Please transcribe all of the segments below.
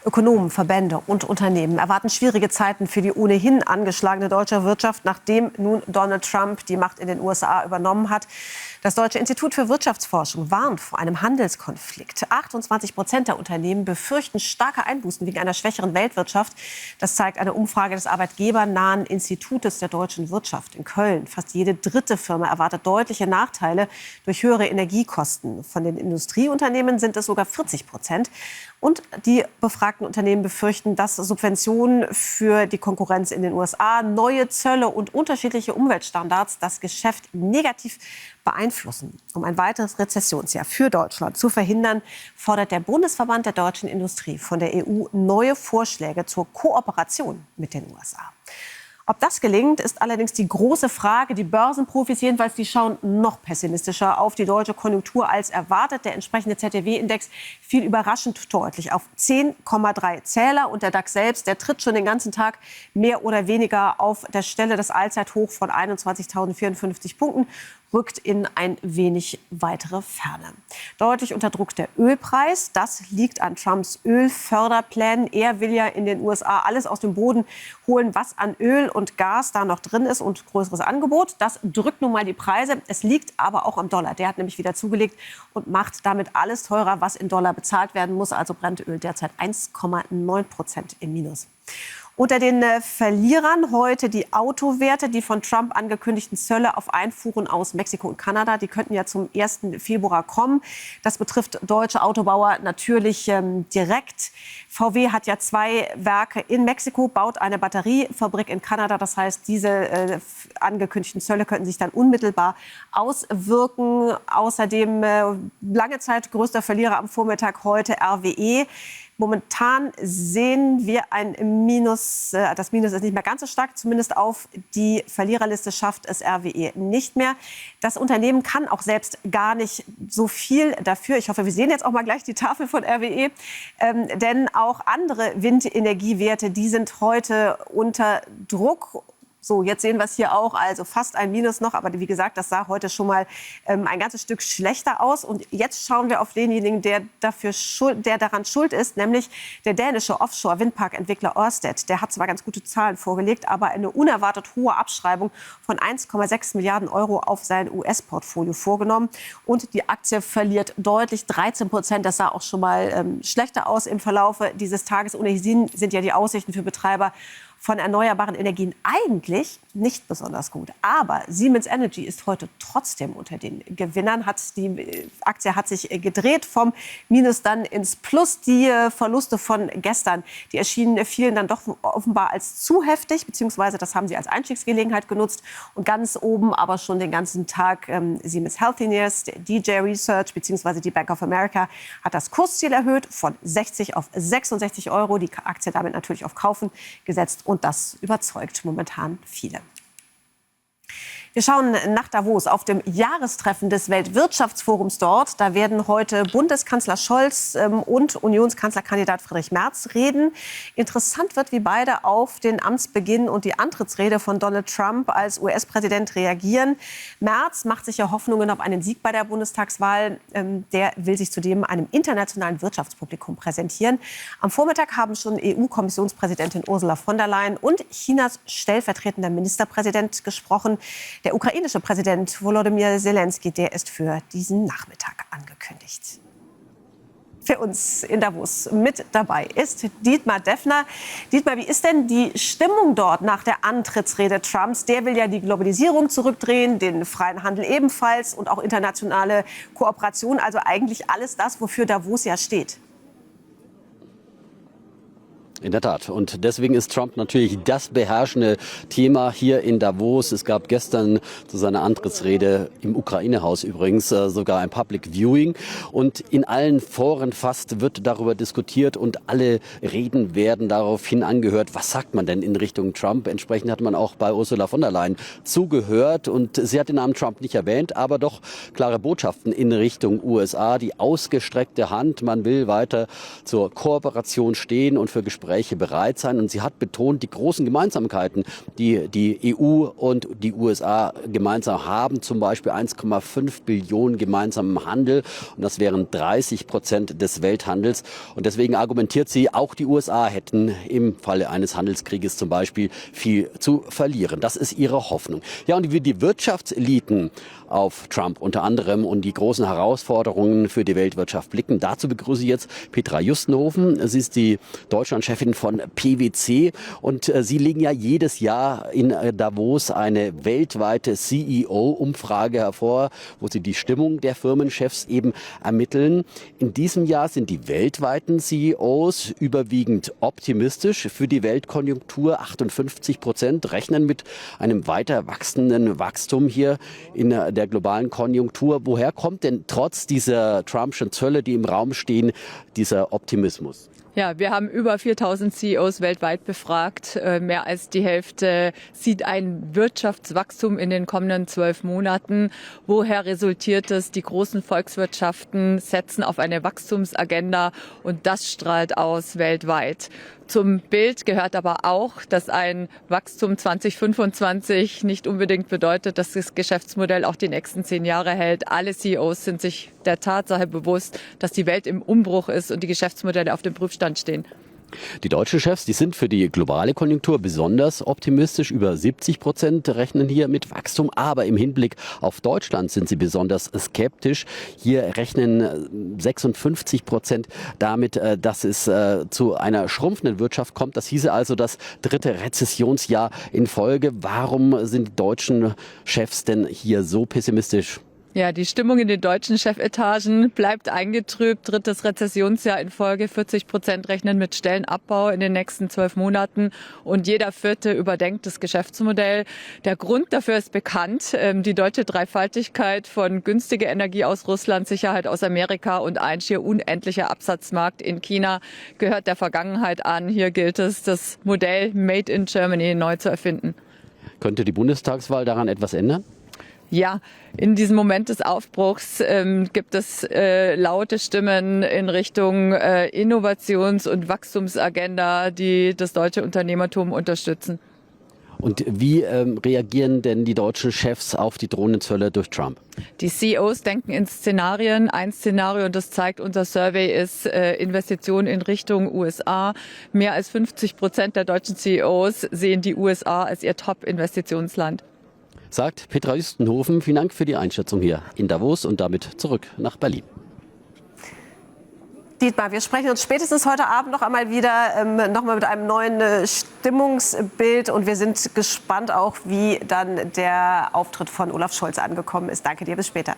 Ökonomen, Verbände und Unternehmen erwarten schwierige Zeiten für die ohnehin angeschlagene deutsche Wirtschaft, nachdem nun Donald Trump die Macht in den USA übernommen hat. Das Deutsche Institut für Wirtschaftsforschung warnt vor einem Handelskonflikt. 28% der Unternehmen befürchten starke Einbußen wegen einer schwächeren Weltwirtschaft. Das zeigt eine Umfrage des arbeitgebernahen Institutes der deutschen Wirtschaft in Köln. Fast jede dritte Firma erwartet deutliche Nachteile durch höhere Energiekosten. Von den Industrieunternehmen sind es sogar 40%. Und die befragten Unternehmen befürchten, dass Subventionen für die Konkurrenz in den USA, neue Zölle und unterschiedliche Umweltstandards das Geschäft negativ beeinflussen. Um ein weiteres Rezessionsjahr für Deutschland zu verhindern, fordert der Bundesverband der deutschen Industrie von der EU neue Vorschläge zur Kooperation mit den USA. Ob das gelingt, ist allerdings die große Frage. Die Börsenprofis jedenfalls, die schauen noch pessimistischer auf die deutsche Konjunktur als erwartet. Der entsprechende ZDW-Index fiel überraschend deutlich auf 10,3 Zähler. Und der DAX selbst, der tritt schon den ganzen Tag mehr oder weniger auf der Stelle. Das Allzeithoch von 21.054 Punkten rückt in ein wenig weitere Ferne. Deutlich unter Druck der Ölpreis. Das liegt an Trumps Ölförderplänen. Er will ja in den USA alles aus dem Boden holen, was an Öl und Gas da noch drin ist und größeres Angebot. Das drückt nun mal die Preise. Es liegt aber auch am Dollar. Der hat nämlich wieder zugelegt und macht damit alles teurer, was in Dollar bezahlt werden muss. Also brennt Öl derzeit 1,9% im Minus. Unter den Verlierern heute die Autowerte, die von Trump angekündigten Zölle auf Einfuhren aus Mexiko und Kanada. Die könnten ja zum 1. Februar kommen. Das betrifft deutsche Autobauer natürlich direkt. VW hat ja 2 Werke in Mexiko, baut eine Batteriefabrik in Kanada. Das heißt, diese angekündigten Zölle könnten sich dann unmittelbar auswirken. Außerdem lange Zeit größter Verlierer am Vormittag heute RWE. Momentan sehen wir ein Minus. Das Minus ist nicht mehr ganz so stark. Zumindest auf die Verliererliste schafft es RWE nicht mehr. Das Unternehmen kann auch selbst gar nicht so viel dafür. Ich hoffe, wir sehen jetzt auch mal gleich die Tafel von RWE. Denn auch andere Windenergiewerte, die sind heute unter Druck. So, jetzt sehen wir es hier auch, also fast ein Minus noch. Aber wie gesagt, das sah heute schon mal ein ganzes Stück schlechter aus. Und jetzt schauen wir auf denjenigen, der daran schuld ist, nämlich der dänische Offshore-Windparkentwickler Ørsted. Der hat zwar ganz gute Zahlen vorgelegt, aber eine unerwartet hohe Abschreibung von 1,6 Milliarden Euro auf sein US-Portfolio vorgenommen. Und die Aktie verliert deutlich 13%. Das sah auch schon mal schlechter aus im Verlaufe dieses Tages. Ohnehin sind ja die Aussichten für Betreiber von erneuerbaren Energien eigentlich nicht besonders gut. Aber Siemens Energy ist heute trotzdem unter den Gewinnern. Die Aktie hat sich gedreht vom Minus dann ins Plus. Die Verluste von gestern, die fielen dann doch offenbar als zu heftig, beziehungsweise das haben sie als Einstiegsgelegenheit genutzt. Und ganz oben aber schon den ganzen Tag Siemens Healthineers, DJ Research, beziehungsweise die Bank of America hat das Kursziel erhöht von 60 auf 66 Euro. Die Aktie damit natürlich auf Kaufen gesetzt. Und das überzeugt momentan viele. Wir schauen nach Davos auf dem Jahrestreffen des Weltwirtschaftsforums dort. Da werden heute Bundeskanzler Scholz und Unionskanzlerkandidat Friedrich Merz reden. Interessant wird, wie beide auf den Amtsbeginn und die Antrittsrede von Donald Trump als US-Präsident reagieren. Merz macht sich ja Hoffnungen auf einen Sieg bei der Bundestagswahl. Der will sich zudem einem internationalen Wirtschaftspublikum präsentieren. Am Vormittag haben schon EU-Kommissionspräsidentin Ursula von der Leyen und Chinas stellvertretender Ministerpräsident gesprochen. Der ukrainische Präsident Volodymyr Zelensky, der ist für diesen Nachmittag angekündigt. Für uns in Davos mit dabei ist Dietmar Deffner. Dietmar, wie ist denn die Stimmung dort nach der Antrittsrede Trumps? Der will ja die Globalisierung zurückdrehen, den freien Handel ebenfalls und auch internationale Kooperation. Also eigentlich alles das, wofür Davos ja steht. In der Tat. Und deswegen ist Trump natürlich das beherrschende Thema hier in Davos. Es gab gestern zu seiner Antrittsrede im Ukraine-Haus übrigens sogar ein Public Viewing. Und in allen Foren fast wird darüber diskutiert und alle Reden werden daraufhin angehört. Was sagt man denn in Richtung Trump? Entsprechend hat man auch bei Ursula von der Leyen zugehört. Und sie hat den Namen Trump nicht erwähnt, aber doch klare Botschaften in Richtung USA. Die ausgestreckte Hand. Man will weiter zur Kooperation stehen und für Gespräche Gespräche bereit sein. Und sie hat betont, die großen Gemeinsamkeiten, die die EU und die USA gemeinsam haben, zum Beispiel 1,5 Billionen gemeinsamen Handel. Und das wären 30% des Welthandels. Und deswegen argumentiert sie, auch die USA hätten im Falle eines Handelskrieges zum Beispiel viel zu verlieren. Das ist ihre Hoffnung. Ja, und wie die Wirtschaftseliten auf Trump unter anderem und die großen Herausforderungen für die Weltwirtschaft blicken. Dazu begrüße ich jetzt Petra Justenhofen. Sie ist die Deutschlandchefin von PwC und Sie legen ja jedes Jahr in Davos eine weltweite CEO-Umfrage hervor, wo Sie die Stimmung der Firmenchefs eben ermitteln. In diesem Jahr sind die weltweiten CEOs überwiegend optimistisch für die Weltkonjunktur. 58% rechnen mit einem weiter wachsenden Wachstum hier in der globalen Konjunktur. Woher kommt denn trotz dieser Trumpschen Zölle, die im Raum stehen, dieser Optimismus? Ja, wir haben über 4000 CEOs weltweit befragt. Mehr als die Hälfte sieht ein Wirtschaftswachstum in den kommenden 12 Monaten. Woher resultiert es? Die großen Volkswirtschaften setzen auf eine Wachstumsagenda und das strahlt aus weltweit. Zum Bild gehört aber auch, dass ein Wachstum 2025 nicht unbedingt bedeutet, dass das Geschäftsmodell auch die nächsten 10 Jahre hält. Alle CEOs sind sich der Tatsache bewusst, dass die Welt im Umbruch ist und die Geschäftsmodelle auf dem Prüfstand stehen. Die deutschen Chefs, die sind für die globale Konjunktur besonders optimistisch. Über 70% rechnen hier mit Wachstum. Aber im Hinblick auf Deutschland sind sie besonders skeptisch. Hier rechnen 56% damit, dass es zu einer schrumpfenden Wirtschaft kommt. Das hieße also das 3. Rezessionsjahr in Folge. Warum sind die deutschen Chefs denn hier so pessimistisch? Ja, die Stimmung in den deutschen Chefetagen bleibt eingetrübt. 3. Rezessionsjahr in Folge. 40% rechnen mit Stellenabbau in den nächsten 12 Monaten. Und jeder Vierte überdenkt das Geschäftsmodell. Der Grund dafür ist bekannt. Die deutsche Dreifaltigkeit von günstige Energie aus Russland, Sicherheit aus Amerika und ein schier unendlicher Absatzmarkt in China gehört der Vergangenheit an. Hier gilt es, das Modell Made in Germany neu zu erfinden. Könnte die Bundestagswahl daran etwas ändern? Ja, in diesem Moment des Aufbruchs gibt es laute Stimmen in Richtung Innovations- und Wachstumsagenda, die das deutsche Unternehmertum unterstützen. Und wie reagieren denn die deutschen Chefs auf die drohenden Zölle durch Trump? Die CEOs denken in Szenarien. Ein Szenario, und das zeigt unser Survey, ist Investitionen in Richtung USA. Mehr als 50% der deutschen CEOs sehen die USA als ihr Top-Investitionsland. Sagt Petra Justenhofen. Vielen Dank für die Einschätzung hier in Davos und damit zurück nach Berlin. Dietmar, wir sprechen uns spätestens heute Abend noch einmal wieder nochmal mit einem neuen Stimmungsbild. Und wir sind gespannt auch, wie dann der Auftritt von Olaf Scholz angekommen ist. Danke dir, bis später.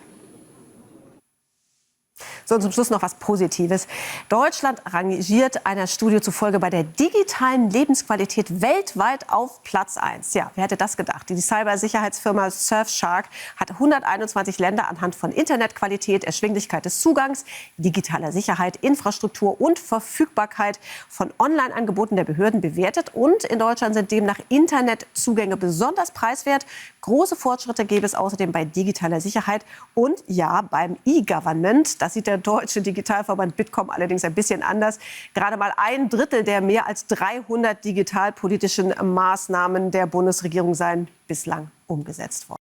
So, und zum Schluss noch was Positives. Deutschland rangiert einer Studie zufolge bei der digitalen Lebensqualität weltweit auf Platz 1. Ja, wer hätte das gedacht? Die Cybersicherheitsfirma Surfshark hat 121 Länder anhand von Internetqualität, Erschwinglichkeit des Zugangs, digitaler Sicherheit, Infrastruktur und Verfügbarkeit von Online-Angeboten der Behörden bewertet. Und in Deutschland sind demnach Internetzugänge besonders preiswert. Große Fortschritte gäbe es außerdem bei digitaler Sicherheit und ja, beim E-Government. Das sieht der deutsche Digitalverband Bitkom allerdings ein bisschen anders. Gerade mal 1/3 der mehr als 300 digitalpolitischen Maßnahmen der Bundesregierung seien bislang umgesetzt worden.